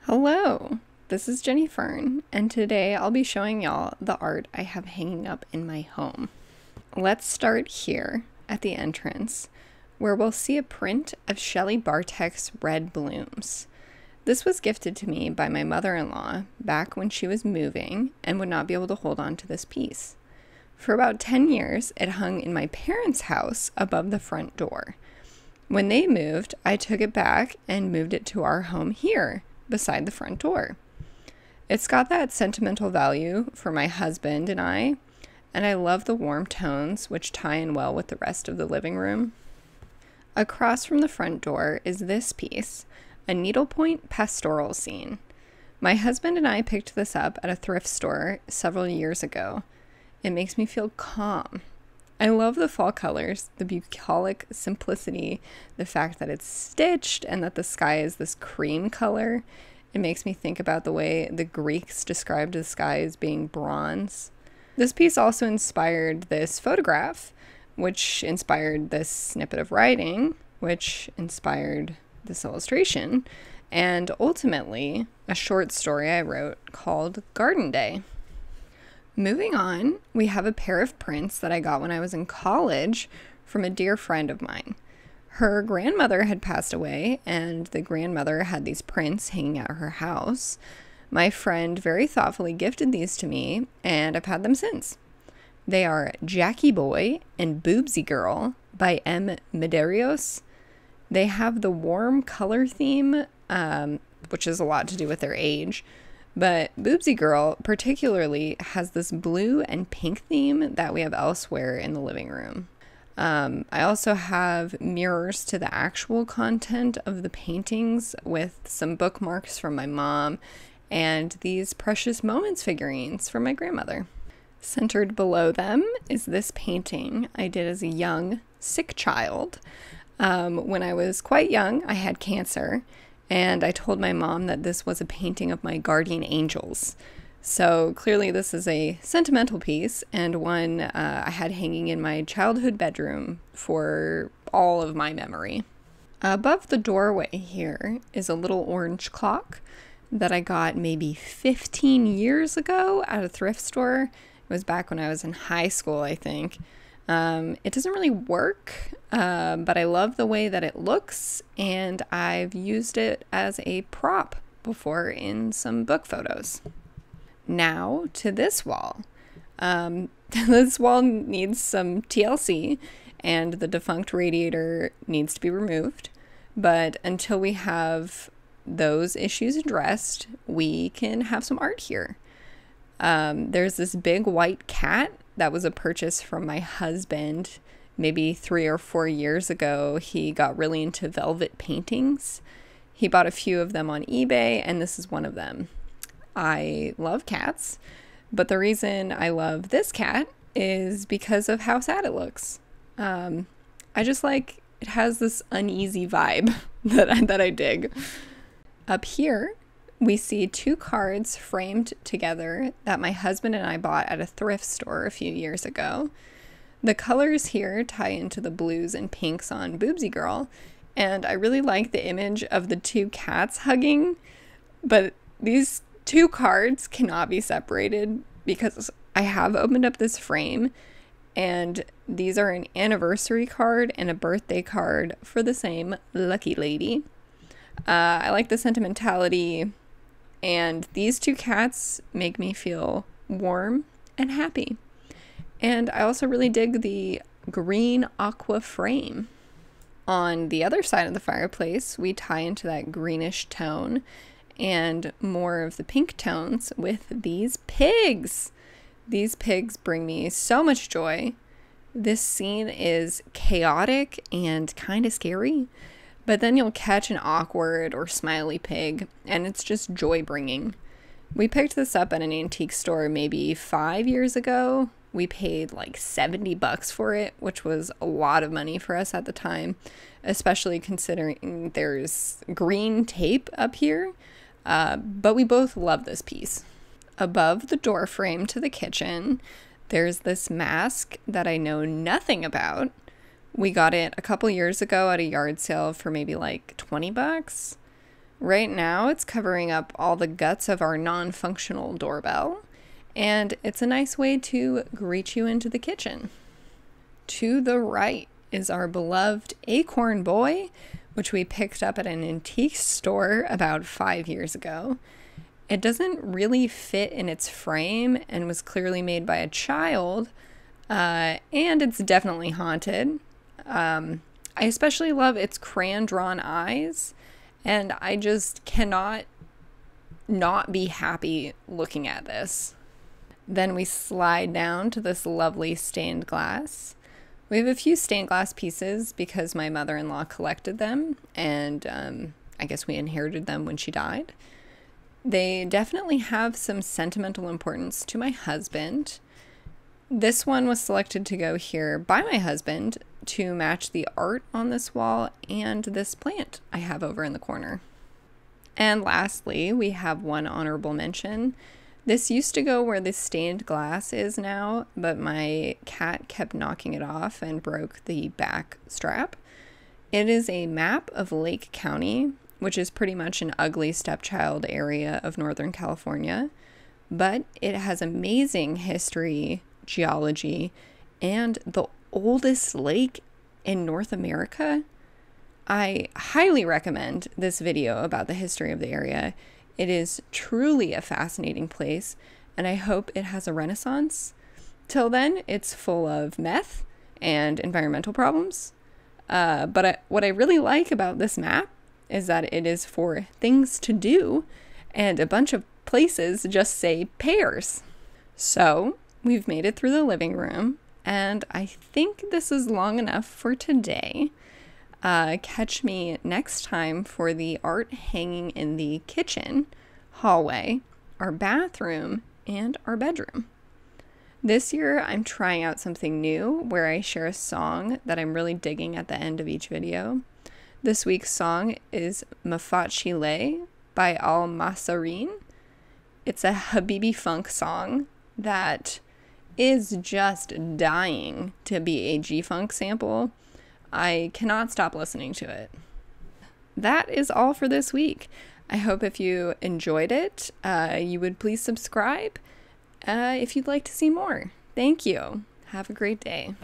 Hello, this is Jenny Fern, and today I'll be showing y'all the art I have hanging up in my home. Let's start here at the entrance, where we'll see a print of Shelley Bartek's Red Blooms. This was gifted to me by my mother-in-law back when she was moving and would not be able to hold on to this piece. For about 10 years, it hung in my parents' house above the front door. When they moved, I took it back and moved it to our home here, beside the front door. It's got that sentimental value for my husband and I love the warm tones which tie in well with the rest of the living room. Across from the front door is this piece, a needlepoint pastoral scene. My husband and I picked this up at a thrift store several years ago. It makes me feel calm. I love the fall colors, the bucolic simplicity, the fact that it's stitched and that the sky is this cream color. It makes me think about the way the Greeks described the sky as being bronze. This piece also inspired this photograph, which inspired this snippet of writing, which inspired this illustration, and ultimately a short story I wrote called Garden Day. Moving on, we have a pair of prints that I got when I was in college from a dear friend of mine. Her grandmother had passed away, and the grandmother had these prints hanging at her house. My friend very thoughtfully gifted these to me, and I've had them since. They are Jackie Boy and Boobsy Girl by M. Medeiros. They have the warm color theme, which is a lot to do with their age. But Boobsy Girl particularly has this blue and pink theme that we have elsewhere in the living room. I also have mirrors to the actual content of the paintings with some bookmarks from my mom and these Precious Moments figurines from my grandmother. Centered below them is this painting I did as a young, sick child. When I was quite young, I had cancer. And I told my mom that this was a painting of my guardian angels. So clearly this is a sentimental piece and one I had hanging in my childhood bedroom for all of my memory. Above the doorway here is a little orange clock that I got maybe 15 years ago at a thrift store. It was back when I was in high school, I think. It doesn't really work, but I love the way that it looks, and I've used it as a prop before in some book photos. Now to this wall. This wall needs some TLC, and the defunct radiator needs to be removed, but until we have those issues addressed, we can have some art here. There's this big white cat that was a purchase from my husband maybe 3 or 4 years ago. He got really into velvet paintings. He bought a few of them on eBay, and this is one of them. I love cats, but the reason I love this cat is because of how sad it looks. I just like, it has this uneasy vibe that I dig. Up here, we see 2 cards framed together that my husband and I bought at a thrift store a few years ago. The colors here tie into the blues and pinks on Boobsy Girl, and I really like the image of the 2 cats hugging, but these 2 cards cannot be separated because I have opened up this frame, and these are an anniversary card and a birthday card for the same lucky lady. I like the sentimentality, and these 2 cats make me feel warm and happy. And I also really dig the green aqua frame. On the other side of the fireplace, we tie into that greenish tone and more of the pink tones with these pigs. These pigs bring me so much joy. This scene is chaotic and kind of scary, but then you'll catch an awkward or smiley pig, and it's just joy-bringing. We picked this up at an antique store maybe 5 years ago. We paid like $70 for it, which was a lot of money for us at the time, especially considering there's green tape up here, but we both love this piece. Above the door frame to the kitchen, there's this mask that I know nothing about. We got it a couple years ago at a yard sale for maybe like $20. Right now, it's covering up all the guts of our non-functional doorbell, and it's a nice way to greet you into the kitchen. To the right is our beloved Acorn Boy, which we picked up at an antique store about 5 years ago. It doesn't really fit in its frame and was clearly made by a child, and it's definitely haunted. I especially love its crayon-drawn eyes, and I just cannot not be happy looking at this. Then we slide down to this lovely stained glass. We have a few stained glass pieces because my mother-in-law collected them, and I guess we inherited them when she died. They definitely have some sentimental importance to my husband. This one was selected to go here by my husband to match the art on this wall and this plant I have over in the corner. And lastly, we have one honorable mention. This used to go where the stained glass is now, but my cat kept knocking it off and broke the back strap. It is a map of Lake County, which is pretty much an ugly stepchild area of Northern California, but it has amazing history, geology, and the oldest lake in North America. I highly recommend this video about the history of the area. It is truly a fascinating place, and I hope it has a renaissance. Till then, it's full of meth and environmental problems. What I really like about this map is that it is for things to do, and a bunch of places just say pears. So, we've made it through the living room, and I think this is long enough for today. Catch me next time for the art hanging in the kitchen, hallway, our bathroom, and our bedroom. This year, I'm trying out something new where I share a song that I'm really digging at the end of each video. This week's song is Mafachi Lay by Al Masareen. It's a Habibi funk song that is just dying to be a G-funk sample. I cannot stop listening to it. That is all for this week. I hope if you enjoyed it, you would please subscribe if you'd like to see more. Thank you. Have a great day.